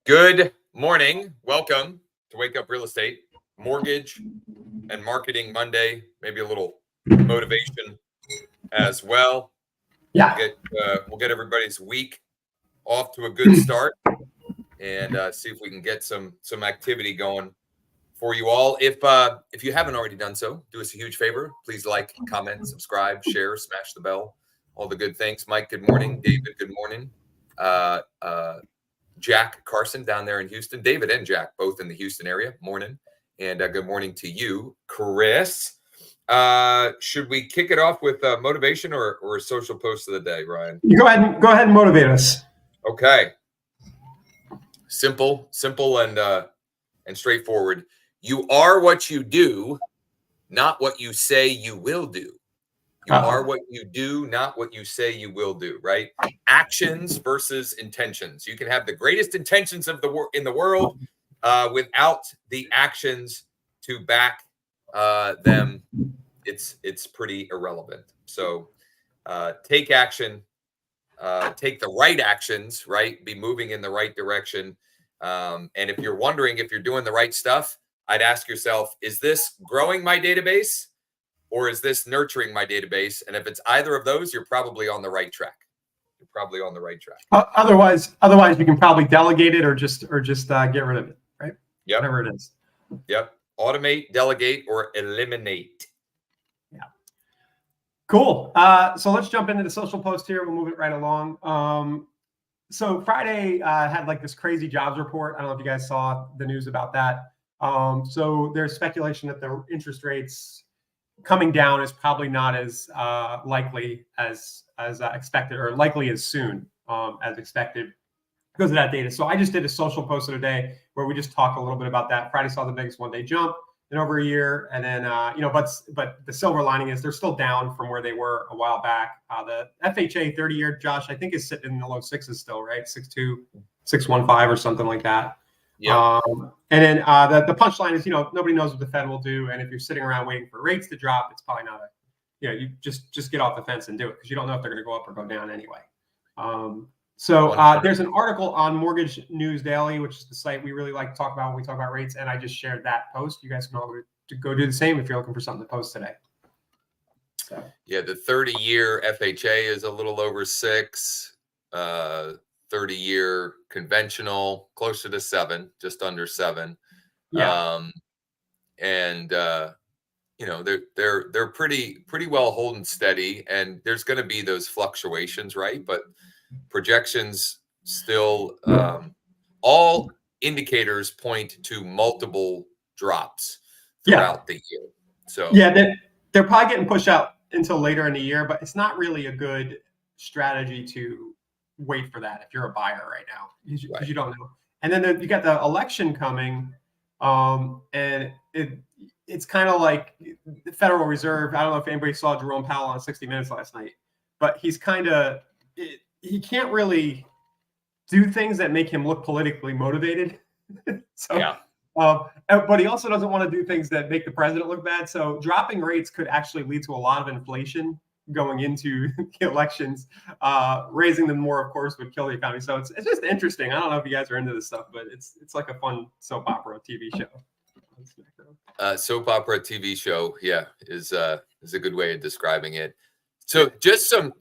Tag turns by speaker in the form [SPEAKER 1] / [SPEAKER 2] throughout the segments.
[SPEAKER 1] Good morning. Welcome to Wake Up Real Estate, Mortgage and Marketing Monday. Maybe a little motivation as well.
[SPEAKER 2] Yeah.
[SPEAKER 1] We'll get everybody's week off to a good start and see if we can get some activity going for you all. If you haven't already done so, do us a huge favor. Please like, comment, subscribe, share, smash the bell, all the good things. Mike, good morning. David, good morning. Jack Carson down there in Houston. David and Jack both in the Houston area. Morning. And good morning to you, Chris. Should we kick it off with motivation or a social post of the day, Ryan?
[SPEAKER 2] You go ahead and motivate us.
[SPEAKER 1] Okay. Simple and straightforward. You are what you do, not what you say you will do. You are what you do, not what you say you will do, right? Actions versus intentions. You can have the greatest intentions in the world without the actions to back them. It's pretty irrelevant. So take action, take the right actions, right? Be moving in the right direction. And if you're wondering if you're doing the right stuff, I'd ask yourself, is this growing my database? Or is this nurturing my database? And if it's either of those, you're probably on the right track. You're probably on the right track.
[SPEAKER 2] Otherwise, you can probably delegate it or just get rid of it, right?
[SPEAKER 1] Yep.
[SPEAKER 2] Whatever it is.
[SPEAKER 1] Yep. Automate, delegate, or eliminate.
[SPEAKER 2] Yeah. Cool. So let's jump into the social post here. We'll move it right along. So Friday had like this crazy jobs report. I don't know if you guys saw the news about that. So there's speculation that the interest rates coming down is probably not as likely as expected, or likely as soon as expected because of that data. So I just did a social post of the day where we just talk a little bit about that. Friday saw the biggest one-day jump in over a year, and then but the silver lining is they're still down from where they were a while back. The FHA 30-year, Josh, I think is sitting in the low sixes still, right? 6.2, 6.15 or something like that.
[SPEAKER 1] Yeah.
[SPEAKER 2] And then the punchline is, nobody knows what the Fed will do. And if you're sitting around waiting for rates to drop, it's probably not you just get off the fence and do it because you don't know if they're going to go up or go down anyway. So there's an article on Mortgage News Daily, which is the site we really like to talk about when we talk about rates. And I just shared that post. You guys can all go do the same if you're looking for something to post today. So.
[SPEAKER 1] Yeah, the 30-year FHA is a little over 6. 30-year conventional, closer to 7, just under 7.
[SPEAKER 2] Yeah.
[SPEAKER 1] They're pretty well holding steady, and there's going to be those fluctuations, right? But projections still, all indicators point to multiple drops throughout the year. So
[SPEAKER 2] yeah, they're probably getting pushed out until later in the year, but it's not really a good strategy to wait for that if you're a buyer right now because you don't know. And then you got the election coming, and it's kind of like the Federal Reserve. I don't know if anybody saw Jerome Powell on 60 Minutes last night, but he's he can't really do things that make him look politically motivated. But he also doesn't want to do things that make the president look bad. So dropping rates could actually lead to a lot of inflation going into the elections. Raising them more, of course, would kill the economy. So it's just interesting. I don't know if you guys are into this stuff, but it's like a fun soap opera TV show.
[SPEAKER 1] Soap opera TV show, yeah, is a good way of describing it. So just some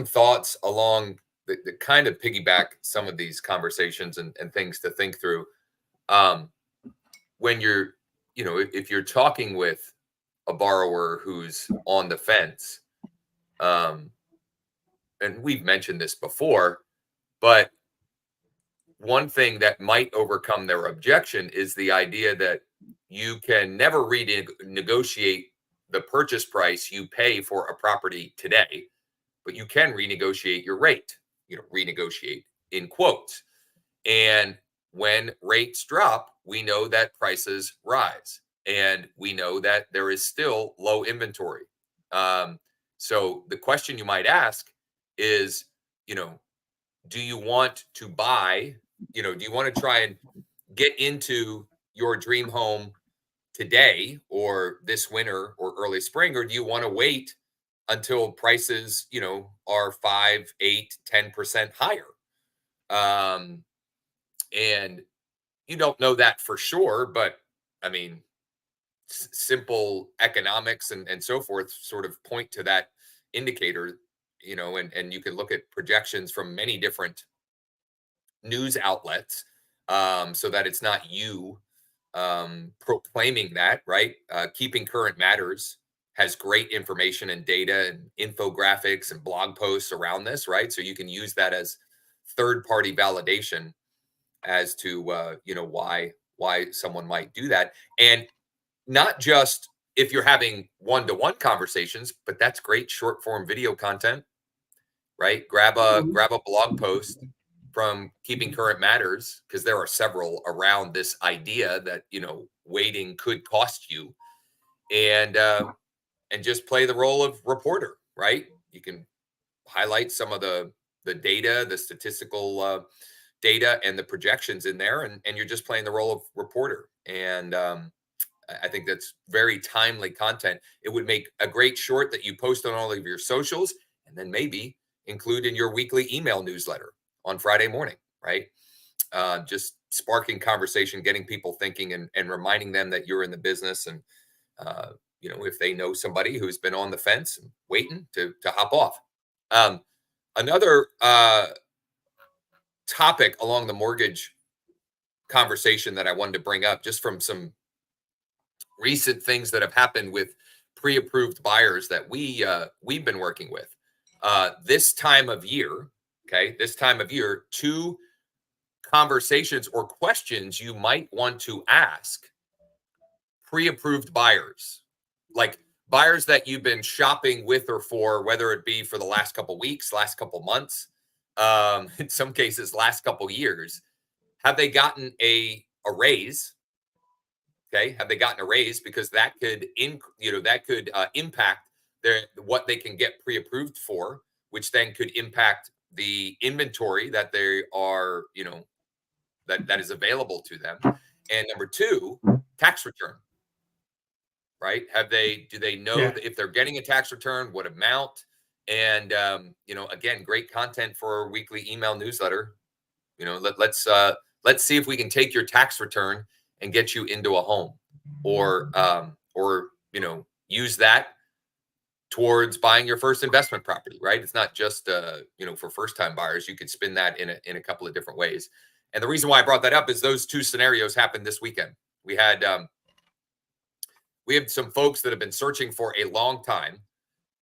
[SPEAKER 1] thoughts along the kind of piggyback some of these conversations and things to think through. When you're, if you're talking with a borrower who's on the fence, and we've mentioned this before, but one thing that might overcome their objection is the idea that you can never renegotiate the purchase price you pay for a property today, but you can renegotiate your rate, renegotiate in quotes. And when rates drop, we know that prices rise, and we know that there is still low inventory. So the question you might ask is, do you want to buy, do you want to try and get into your dream home today or this winter or early spring, or do you want to wait until prices, are 5, 8, 10% higher? And you don't know that for sure, but I mean, simple economics and so forth sort of point to that indicator, and you can look at projections from many different news outlets, so that it's not you proclaiming that, right? Keeping Current Matters has great information and data and infographics and blog posts around this, right? So you can use that as third-party validation as to why someone might do that, and not just if you're having one-to-one conversations, but that's great short-form video content, right? Grab a blog post from Keeping Current Matters, because there are several around this idea that waiting could cost you, and just play the role of reporter, right? You can highlight some of the data, the statistical data, and the projections in there, and you're just playing the role of reporter. And I think that's very timely content. It would make a great short that you post on all of your socials, and then maybe include in your weekly email newsletter on Friday morning, right? Just sparking conversation, getting people thinking, and reminding them that you're in the business. And if they know somebody who's been on the fence and waiting to hop off. Another topic along the mortgage conversation that I wanted to bring up, just from some recent things that have happened with pre-approved buyers that we've been working with. This time of year, two conversations or questions you might want to ask pre-approved buyers, like buyers that you've been shopping with or for, whether it be for the last couple weeks, last couple months, in some cases, last couple years. Have they gotten a raise? Okay, have they gotten a raise? Because that could impact what they can get pre-approved for, which then could impact the inventory that they are, that is available to them. And number two, tax return, right? Do they know that if they're getting a tax return, what amount? And again, great content for a weekly email newsletter. Let's see if we can take your tax return and get you into a home, or use that towards buying your first investment property, right? It's not just for first time buyers. You could spin that in a couple of different ways. And the reason why I brought that up is those two scenarios happened this weekend. We had some folks that have been searching for a long time,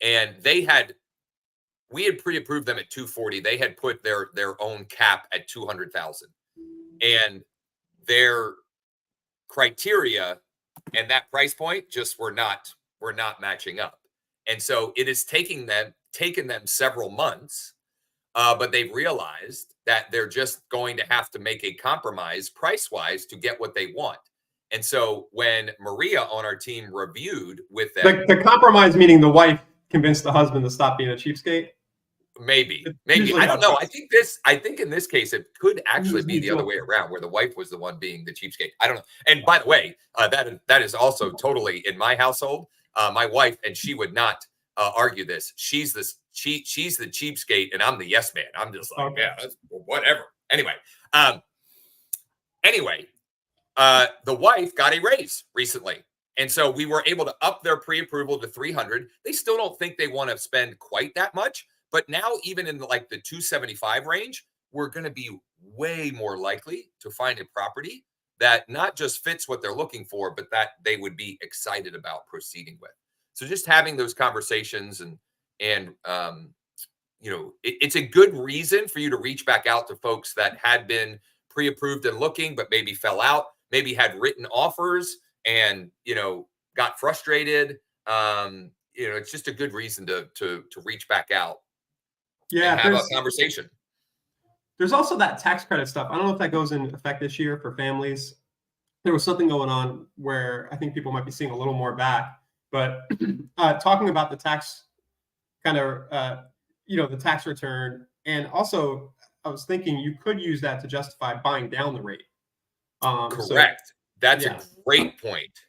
[SPEAKER 1] and we had pre-approved them at 240. They had put their own cap at 200,000, and their criteria and that price point just were not matching up. And so it is taken them several months, but they've realized that they're just going to have to make a compromise price-wise to get what they want. And so when Maria on our team reviewed with them,
[SPEAKER 2] the compromise meaning the wife convinced the husband to stop being a cheapskate.
[SPEAKER 1] Maybe I don't know. I think in this case it could actually be the other way around, where the wife was the one being the cheapskate. I don't know. And by the way, that is also totally in my household. My wife, and she would not argue this. She's the cheapskate, and I'm the yes man. I'm just like, yeah, that's whatever. Anyway, the wife got a raise recently. And so we were able to up their pre-approval to 300. They still don't think they want to spend quite that much. But now, even in the 275 range, we're going to be way more likely to find a property that not just fits what they're looking for, but that they would be excited about proceeding with. So just having those conversations and it's a good reason for you to reach back out to folks that had been pre-approved and looking, but maybe fell out, maybe had written offers and, got frustrated. It's just a good reason to reach back out.
[SPEAKER 2] Yeah,
[SPEAKER 1] and have a conversation.
[SPEAKER 2] There's also that tax credit stuff. I don't know if that goes in effect this year for families. There was something going on where I think people might be seeing a little more back. But talking about the tax kind of, the tax return, and also I was thinking you could use that to justify buying down the rate.
[SPEAKER 1] Correct. That's a great point.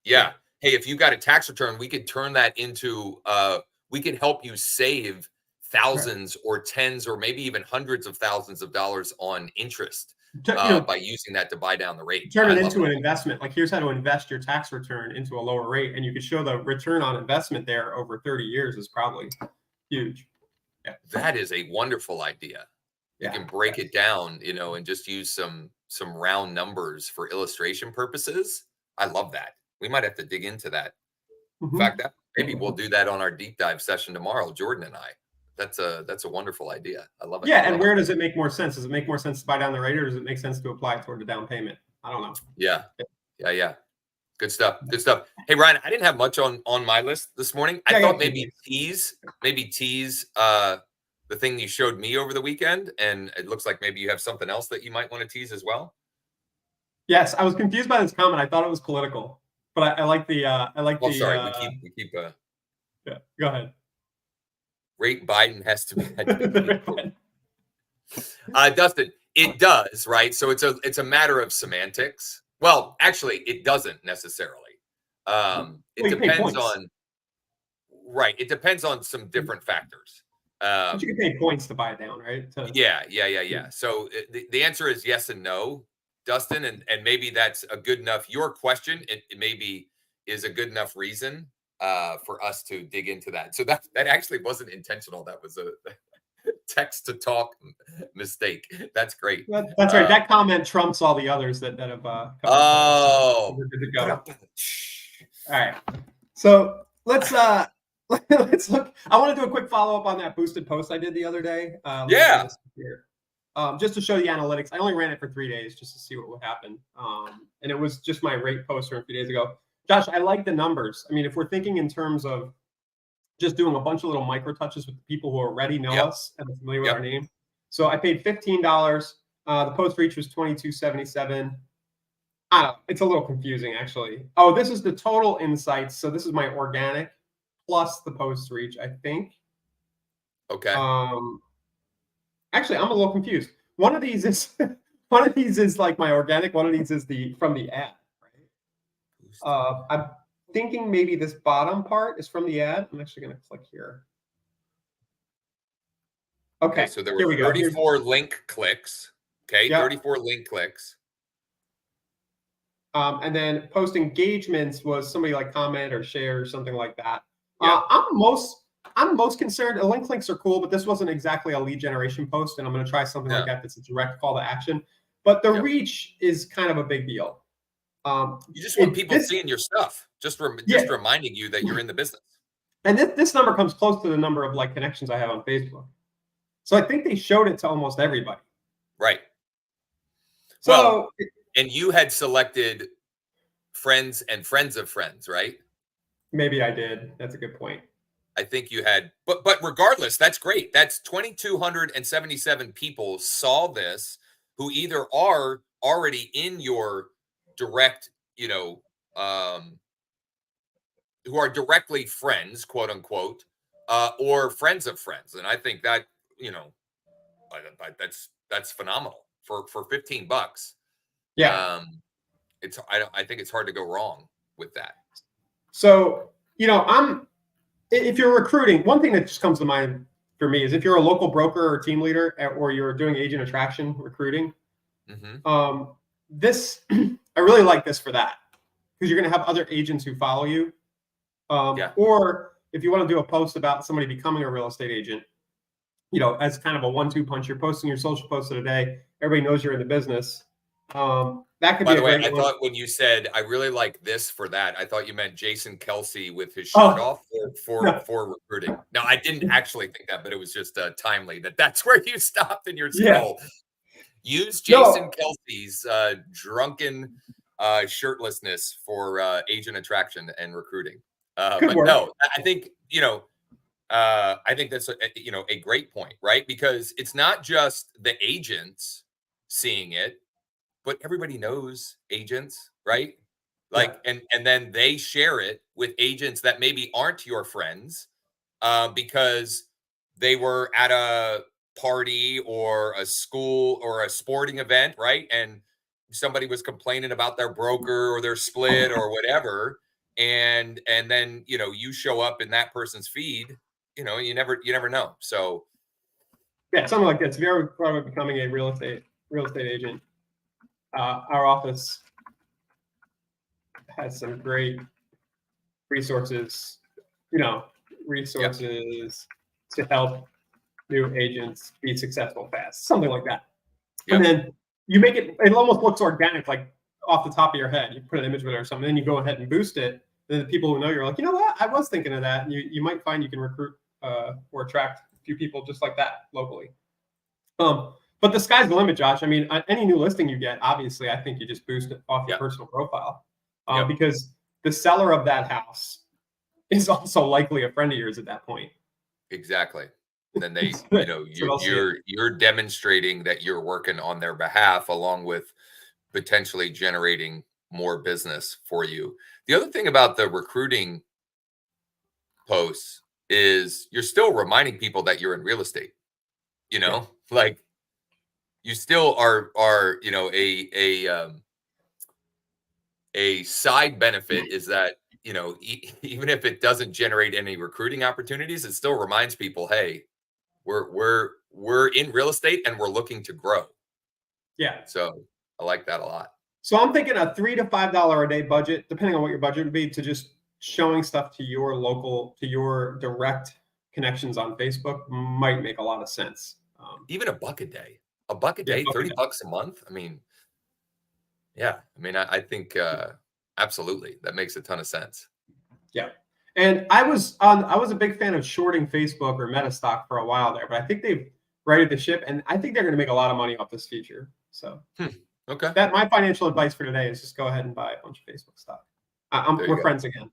[SPEAKER 1] Yeah. Hey, if you got a tax return, we could turn that into, we could help you save thousands or tens or maybe even hundreds of thousands of dollars on interest by using that to buy down the rate.
[SPEAKER 2] Turn it into an investment. Like, here's how to invest your tax return into a lower rate, and you could show the return on investment there over 30 years is probably huge.
[SPEAKER 1] Yeah. That is a wonderful idea. You can break it down, and just use some round numbers for illustration purposes. I love that. We might have to dig into that. In fact, maybe we'll do that on our deep dive session tomorrow, Jordan and I. That's a wonderful idea. I love it.
[SPEAKER 2] Yeah, and where does it make more sense? Does it make more sense to buy down the rate, or does it make sense to apply toward the down payment? I don't know.
[SPEAKER 1] Yeah. Good stuff. Hey, Ryan, I didn't have much on my list this morning. I thought maybe tease the thing you showed me over the weekend, and it looks like maybe you have something else that you might want to tease as well.
[SPEAKER 2] Yes, I was confused by this comment. I thought it was political, but I like the
[SPEAKER 1] sorry, we keep
[SPEAKER 2] yeah, go ahead.
[SPEAKER 1] Rate Biden has to be Dustin, it does, right? So it's a matter of semantics. Well, actually, it doesn't necessarily. It depends on it depends on some different factors.
[SPEAKER 2] But you can pay points to buy it down, right?
[SPEAKER 1] Yeah. So the answer is yes and no, Dustin, and maybe that's a good enough. Your question, it maybe is a good enough reason for us to dig into that. So that actually wasn't intentional. That was a text to talk mistake. That's great.
[SPEAKER 2] That's right. That comment trumps all the others that have come.
[SPEAKER 1] Oh,
[SPEAKER 2] we're good to go. All right. So let's look. I want to do a quick follow up on that boosted post I did the other day. Just to show the analytics. I only ran it for 3 days just to see what would happen. And it was just my rate post from a few days ago. Josh, I like the numbers. I mean, if we're thinking in terms of just doing a bunch of little micro touches with the people who already know us and are familiar with our name. So I paid $15. The post reach was $22.77. I don't know. It's a little confusing, actually. Oh, this is the total insights. So this is my organic plus the post reach, I think.
[SPEAKER 1] Okay.
[SPEAKER 2] Actually, I'm a little confused. One of these is like my organic. One of these is from the ad. Right? I'm thinking maybe this bottom part is from the ad. I'm actually going to click here. Okay.
[SPEAKER 1] So there were 34 link clicks. Okay, 34 link clicks.
[SPEAKER 2] And then post engagements was somebody like comment or share or something like that. I'm most concerned. The links are cool, but this wasn't exactly a lead generation post, and I'm going to try something like that. That's a direct call to action. But the reach is kind of a big deal.
[SPEAKER 1] You just want people seeing your stuff, just reminding you that you're in the business.
[SPEAKER 2] And this number comes close to the number of like connections I have on Facebook. So I think they showed it to almost everybody.
[SPEAKER 1] Right.
[SPEAKER 2] So,
[SPEAKER 1] well, and you had selected friends and friends of friends, right?
[SPEAKER 2] Maybe I did. That's a good point.
[SPEAKER 1] I think you had, but regardless, that's great. That's 2,277 people saw this who either are already in your direct, who are directly friends, quote unquote, or friends of friends. And I think that, that's phenomenal for $15.
[SPEAKER 2] Yeah.
[SPEAKER 1] I think it's hard to go wrong with that.
[SPEAKER 2] So, if you're recruiting, one thing that just comes to mind for me is if you're a local broker or team leader, or you're doing agent attraction recruiting, I really like this for that, because you're going to have other agents who follow you. Or if you want to do a post about somebody becoming a real estate agent, as kind of a 1-2 punch, you're posting your social post of the day. Everybody knows you're in the business. That could
[SPEAKER 1] By
[SPEAKER 2] be
[SPEAKER 1] the way,
[SPEAKER 2] a great one.
[SPEAKER 1] Thought when you said I really like this for that, I thought you meant Jason Kelce with his shirt off for recruiting. No, I didn't actually think that, but it was just timely that's where you stopped in your scroll. Use Jason Kelce's drunken shirtlessness for agent attraction and recruiting. But no, I think I think that's a great point, right? Because it's not just the agents seeing it, but everybody knows agents, right? Like, and then they share it with agents that maybe aren't your friends, because they were at a party or a school or a sporting event, right? And somebody was complaining about their broker or their split or whatever, and then you show up in that person's feed. You never know. So
[SPEAKER 2] something like that. If you're probably becoming a real estate agent. our office has some great resources, to help new agents be successful fast, something like that.
[SPEAKER 1] Yep.
[SPEAKER 2] And then you make it almost looks organic, like off the top of your head. You put an image with it or something, then you go ahead and boost it. Then the people who know you're like, you know what, I was thinking of that. And you might find you can recruit or attract a few people just like that locally. But the sky's the limit, Josh. I mean, any new listing you get, obviously, I think you just boost it off your personal profile because the seller of that house is also likely a friend of yours at that point.
[SPEAKER 1] Exactly. And then they, you're demonstrating that you're working on their behalf, along with potentially generating more business for you. The other thing about the recruiting posts is you're still reminding people that you're in real estate. Like you still are a side benefit is that even if it doesn't generate any recruiting opportunities, it still reminds people, hey, we're in real estate and we're looking to grow.
[SPEAKER 2] Yeah.
[SPEAKER 1] So I like that a lot.
[SPEAKER 2] So I'm thinking a $3 to $5 a day budget, depending on what your budget would be, to just showing stuff to your direct connections on Facebook might make a lot of sense.
[SPEAKER 1] Even $1 a day, $30 a month. I mean, I think absolutely that makes a ton of sense.
[SPEAKER 2] Yeah. And I was a big fan of shorting Facebook or Meta stock for a while there, but I think they've righted the ship, and I think they're going to make a lot of money off this feature. So
[SPEAKER 1] okay,
[SPEAKER 2] that my financial advice for today is just go ahead and buy a bunch of Facebook stock. We're friends again.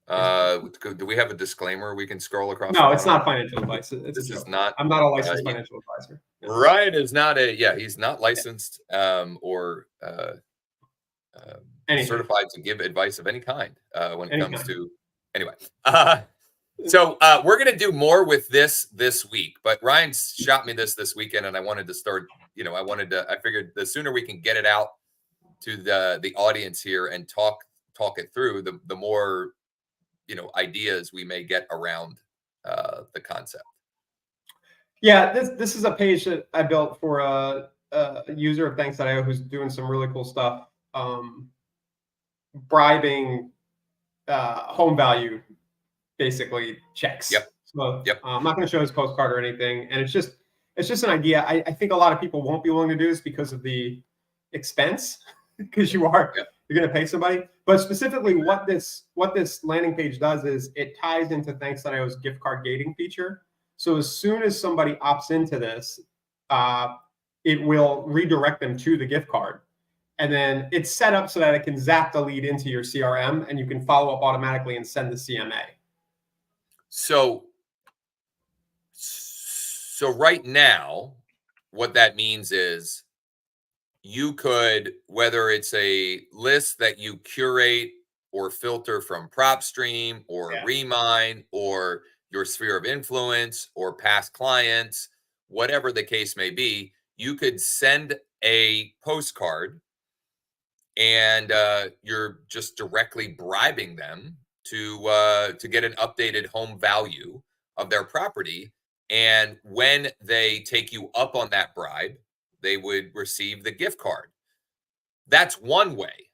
[SPEAKER 1] Do we have a disclaimer we can scroll across?
[SPEAKER 2] No, it's not financial advice.
[SPEAKER 1] This is not.
[SPEAKER 2] I'm not a licensed financial advisor.
[SPEAKER 1] No. Ryan is not he's not licensed or certified to give advice of any kind when it comes to. Anyway, so we're going to do more with this week, but Ryan shot me this weekend, and I wanted to start. I figured the sooner we can get it out to the audience here and talk it through, the more ideas we may get around the concept.
[SPEAKER 2] Yeah, this is a page that I built for a user of Thanks.io who's doing some really cool stuff, bribing home value, basically checks.
[SPEAKER 1] Yep.
[SPEAKER 2] So I'm not going to show his postcard or anything, and it's just an idea. I think a lot of people won't be willing to do this because of the expense, because you're going to pay somebody. But specifically, what this landing page does is it ties into Thanks.io's gift card gating feature. So as soon as somebody opts into this, it will redirect them to the gift card. And then it's set up so that it can zap the lead into your CRM, and you can follow up automatically and send the CMA.
[SPEAKER 1] So right now, what that means is you could, whether it's a list that you curate or filter from PropStream or Remine or your sphere of influence or past clients, whatever the case may be, you could send a postcard and you're just directly bribing them to get an updated home value of their property. And when they take you up on that bribe, they would receive the gift card. That's one way,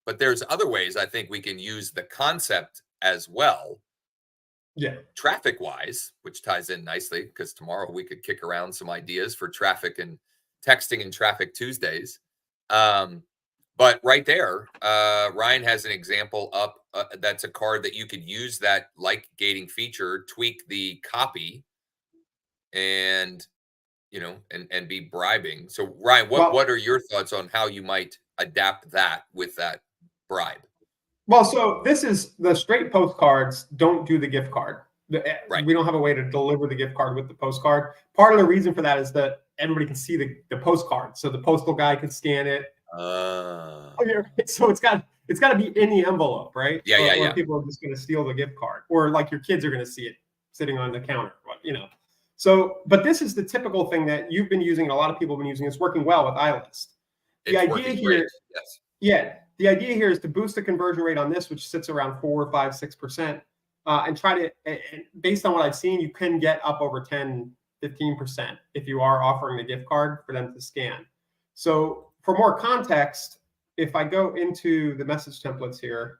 [SPEAKER 1] but there's other ways I think we can use the concept as well.
[SPEAKER 2] Yeah.
[SPEAKER 1] Traffic wise, which ties in nicely because tomorrow we could kick around some ideas for traffic and texting and traffic Tuesdays. But right there, Ryan has an example up. That's a card that you could use that like gating feature, tweak the copy, and and be bribing. So Ryan, what are your thoughts on how you might adapt that with that bribe?
[SPEAKER 2] Well, so this is the straight postcards don't do the gift card.
[SPEAKER 1] Right.
[SPEAKER 2] We don't have a way to deliver the gift card with the postcard. Part of the reason for that is that everybody can see the postcard, so the postal guy can scan it. So it's got to be in the envelope, right? Or people are just going to steal the gift card, or like your kids are going to see it sitting on the counter, So, but this is the typical thing that you've been using, and a lot of people have been using. It's working well with iList. The idea here, the idea here is to boost the conversion rate on this, which sits around 4, 5, 6%, and try to, based on what I've seen, you can get up over 10, 15% if you are offering the gift card for them to scan. So for more context, if I go into the message templates here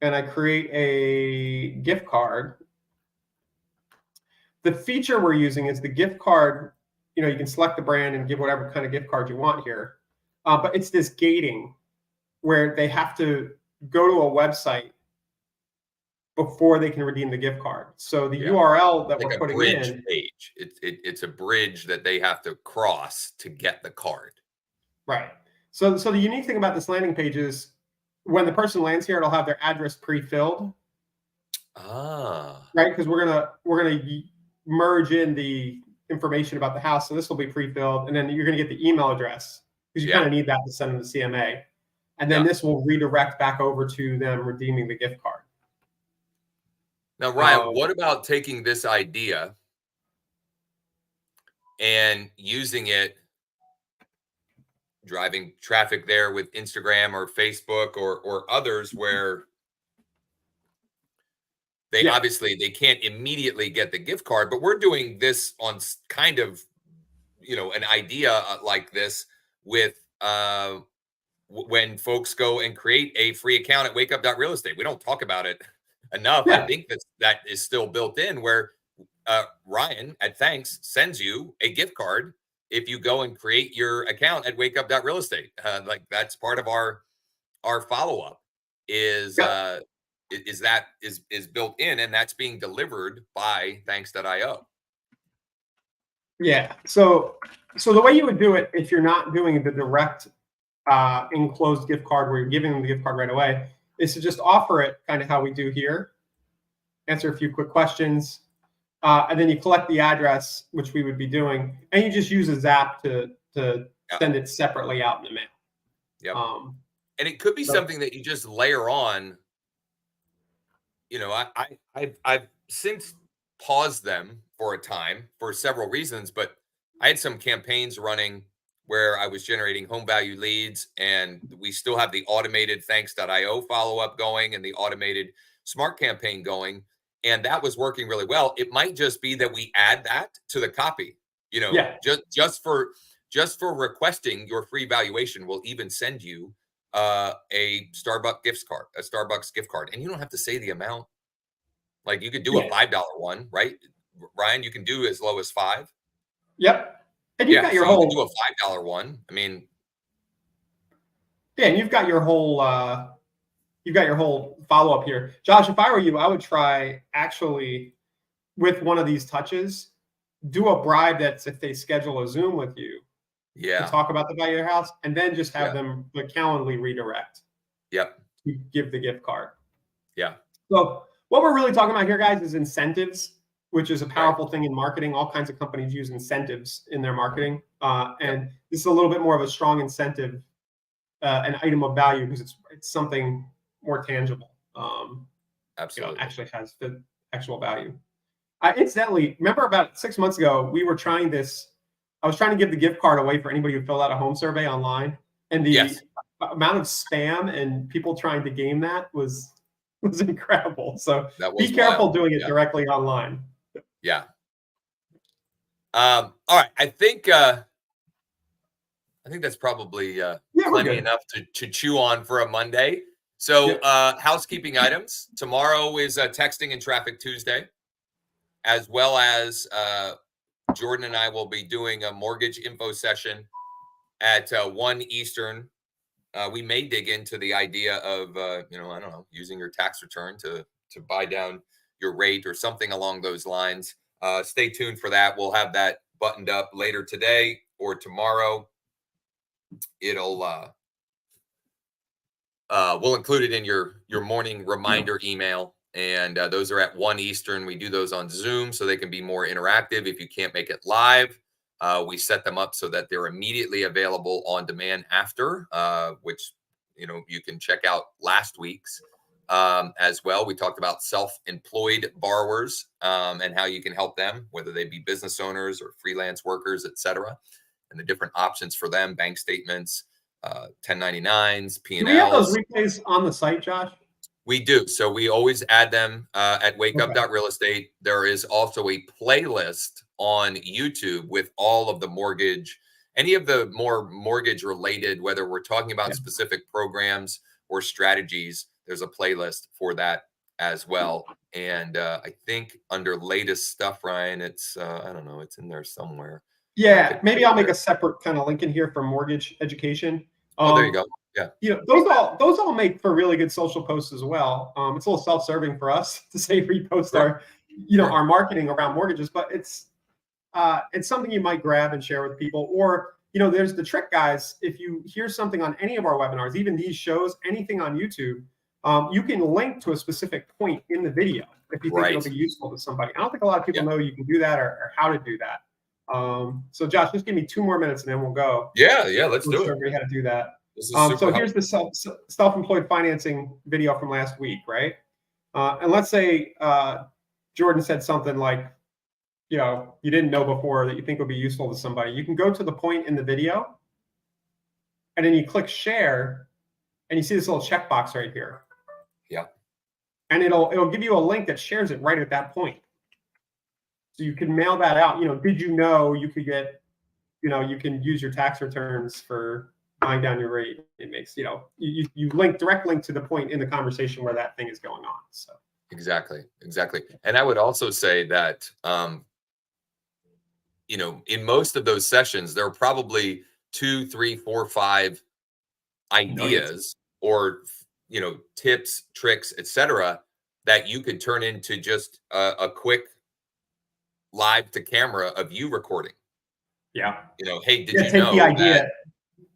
[SPEAKER 2] and I create a gift card, the feature we're using is the gift card. You know, you can select the brand and give whatever kind of gift card you want here. But it's this gating where they have to go to a website before they can redeem the gift card. So the URL that
[SPEAKER 1] like
[SPEAKER 2] we're putting
[SPEAKER 1] bridge
[SPEAKER 2] in
[SPEAKER 1] page. It's a bridge that they have to cross to get the card.
[SPEAKER 2] Right. So the unique thing about this landing page is when the person lands here, it'll have their address pre-filled.
[SPEAKER 1] Ah.
[SPEAKER 2] Right, because we're gonna merge in the information about the house. So this will be pre-filled, and then you're gonna get the email address because you kind of need that to send them the CMA. And then this will redirect back over to them redeeming the gift card.
[SPEAKER 1] Now, Ryan, what about taking this idea and using it, driving traffic there with Instagram or Facebook or others where they obviously they can't immediately get the gift card, but we're doing this on kind of, you know, an idea like this with when folks go and create a free account at wakeup.real estate. We don't talk about it enough. I think that is still built in where Ryan at Thanks sends you a gift card if you go and create your account at wakeup.real estate. Like that's part of our follow-up is that is built in, and that's being delivered by thanks.io.
[SPEAKER 2] Yeah. So the way you would do it if you're not doing the direct enclosed gift card where you're giving them the gift card right away is to just offer it kind of how we do here, answer a few quick questions, and then you collect the address, which we would be doing, and you just use a Zap to send it separately out in the mail.
[SPEAKER 1] Yep. And it could be something that you just layer on. You know, I've since paused them for a time for several reasons, but I had some campaigns running where I was generating home value leads, and we still have the automated thanks.io follow-up going and the automated smart campaign going, and that was working really well. It might just be that we add that to the copy, you know, just for requesting your free valuation, we'll even send you a Starbucks gift card, and you don't have to say the amount. Like you could do a $5 one, right? Ryan, you can do as low as $5.
[SPEAKER 2] Yep. And you've got your whole,
[SPEAKER 1] you can do a $5 one. I mean,
[SPEAKER 2] and you've got your whole follow-up here. Josh, if I were you, I would try actually with one of these touches, do a bribe that's if they schedule a Zoom with you to talk about the value of your house, and then just have them the Calendly redirect.
[SPEAKER 1] Yep.
[SPEAKER 2] To give the gift card.
[SPEAKER 1] Yeah.
[SPEAKER 2] So what we're really talking about here, guys, is incentives, which is a powerful thing in marketing. All kinds of companies use incentives in their marketing. And this is a little bit more of a strong incentive, an item of value, because it's something more tangible. Absolutely. You know, actually has the actual value. Incidentally, remember about 6 months ago, we were trying this. I was trying to give the gift card away for anybody who filled out a home survey online. And the amount of spam and people trying to game that was incredible. So be careful doing it directly online.
[SPEAKER 1] Yeah. All right. I think that's probably plenty enough to chew on for a Monday. So housekeeping items. Tomorrow is Texting and Traffic Tuesday, as well as Jordan and I will be doing a mortgage info session at 1 Eastern. We may dig into the idea of, I don't know, using your tax return to buy down your rate or something along those lines. Stay tuned for that. We'll have that buttoned up later today or tomorrow. It'll we'll include it in your morning reminder email, and those are at 1 Eastern. We do those on Zoom so they can be more interactive. If you can't make it live, we set them up so that they're immediately available on demand after, which you can check out last week's as well. We talked about self-employed borrowers and how you can help them, whether they be business owners or freelance workers, etc., and the different options for them: bank statements, 1099s, P&Ls.
[SPEAKER 2] Do we have those replays on the site, Josh?
[SPEAKER 1] We do. So we always add them at wakeup.real estate. There is also a playlist on YouTube with all of the mortgage any of the more mortgage related, whether we're talking about specific programs or strategies, there's a playlist for that as well. And I think under latest stuff, Ryan, it's I don't know, it's in there somewhere.
[SPEAKER 2] Yeah, maybe I'll make a separate kind of link in here for mortgage education.
[SPEAKER 1] Oh, there you go. Yeah,
[SPEAKER 2] you know, those all make for really good social posts as well. It's a little self-serving for us to say repost our, our marketing around mortgages, but it's something you might grab and share with people. Or, there's the trick, guys. If you hear something on any of our webinars, even these shows, anything on YouTube, you can link to a specific point in the video if you think it'll be useful to somebody. I don't think a lot of people know you can do that or how to do that. So Josh, just give me 2 more minutes and then we'll go.
[SPEAKER 1] Yeah, let's do it.
[SPEAKER 2] Everybody how to do that.
[SPEAKER 1] So
[SPEAKER 2] here's the self-employed financing video from last week, right? And let's say Jordan said something like, you didn't know before that you think would be useful to somebody. You can go to the point in the video, and then you click share, and you see this little checkbox right here.
[SPEAKER 1] Yeah.
[SPEAKER 2] And it'll give you a link that shares it right at that point. So you can mail that out. Did you know you could get, you can use your tax returns for buying down your rate? It makes, you direct link to the point in the conversation where that thing is going on. So
[SPEAKER 1] exactly. And I would also say that, in most of those sessions, there are probably 2, 3, 4, 5 ideas or, tips, tricks, etc., that you could turn into just a quick live to camera of you recording.
[SPEAKER 2] Yeah.
[SPEAKER 1] Hey, did you know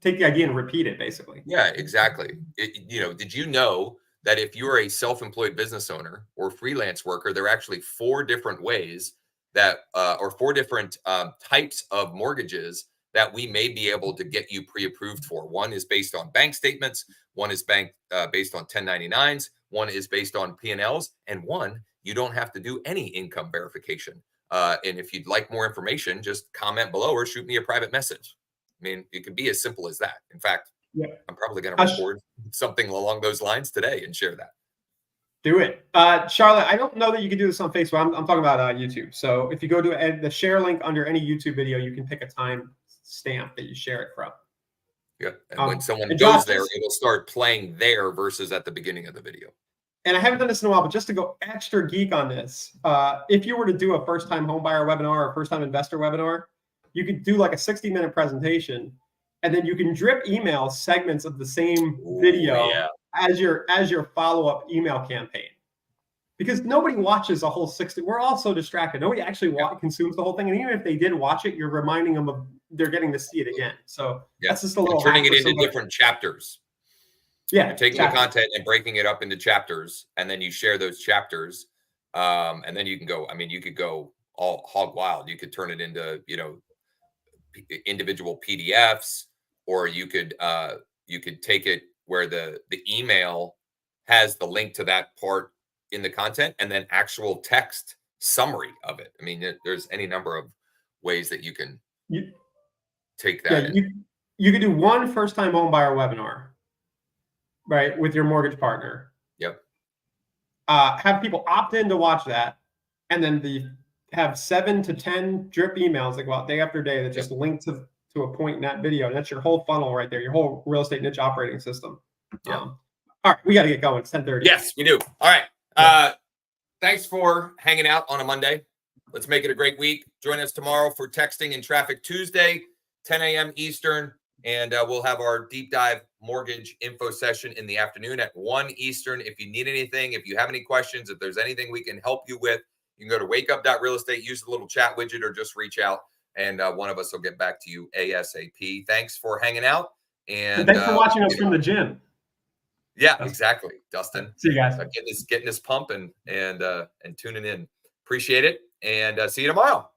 [SPEAKER 2] take the idea and repeat it, basically.
[SPEAKER 1] Yeah, exactly. Did you know that if you're a self-employed business owner or freelance worker, there are actually 4 different ways that, or 4 different types of mortgages that we may be able to get you pre-approved for. One is based on bank statements. One is based on 1099s. One is based on P&Ls. And one, you don't have to do any income verification. And if you'd like more information, just comment below or shoot me a private message. I mean, it could be as simple as that. In fact, I'm probably going to record something along those lines today and share that.
[SPEAKER 2] Do it. Charlotte, I don't know that you can do this on Facebook. I'm talking about YouTube. So if you go to the share link under any YouTube video, you can pick a time stamp that you share it from.
[SPEAKER 1] Yeah. And when someone goes there, it'll start playing there versus at the beginning of the video.
[SPEAKER 2] And I haven't done this in a while, but just to go extra geek on this, if you were to do a first-time homebuyer webinar or first-time investor webinar, you could do like a 60-minute presentation, and then you can drip email segments of the same video as your follow-up email campaign. Because nobody watches a whole 60. We're all so distracted. Nobody actually consumes the whole thing. And even if they did watch it, you're reminding them of they're getting to see it again. So that's just a little
[SPEAKER 1] turning it into different chapters.
[SPEAKER 2] Yeah,
[SPEAKER 1] you're taking the content and breaking it up into chapters, and then you share those chapters, and then you can go. I mean, you could go all hog wild. You could turn it into individual PDFs, or you could take it where the email has the link to that part in the content, and then actual text summary of it. I mean, there's any number of ways that you can take that.
[SPEAKER 2] Yeah, you could do one first-time homebuyer webinar, right, with your mortgage partner.
[SPEAKER 1] Yep.
[SPEAKER 2] Have people opt in to watch that, and then have 7 to 10 drip emails that go out day after day that just link to a point in that video, and that's your whole funnel right there, your whole real estate niche operating system.
[SPEAKER 1] Yeah.
[SPEAKER 2] All right, we got to get going. It's 10:30.
[SPEAKER 1] Yes, we do. All right. Thanks for hanging out on a Monday. Let's make it a great week. Join us tomorrow for Texting and Traffic Tuesday, 10 a.m. Eastern. And we'll have our deep dive mortgage info session in the afternoon at 1 Eastern. If you need anything, if you have any questions, if there's anything we can help you with, you can go to wakeup.realestate, use the little chat widget, or just reach out, and one of us will get back to you ASAP. Thanks for hanging out. And
[SPEAKER 2] thanks for watching us from the gym.
[SPEAKER 1] Yeah, exactly, Dustin.
[SPEAKER 2] See you guys.
[SPEAKER 1] Getting this pumping and tuning in. Appreciate it, and see you tomorrow.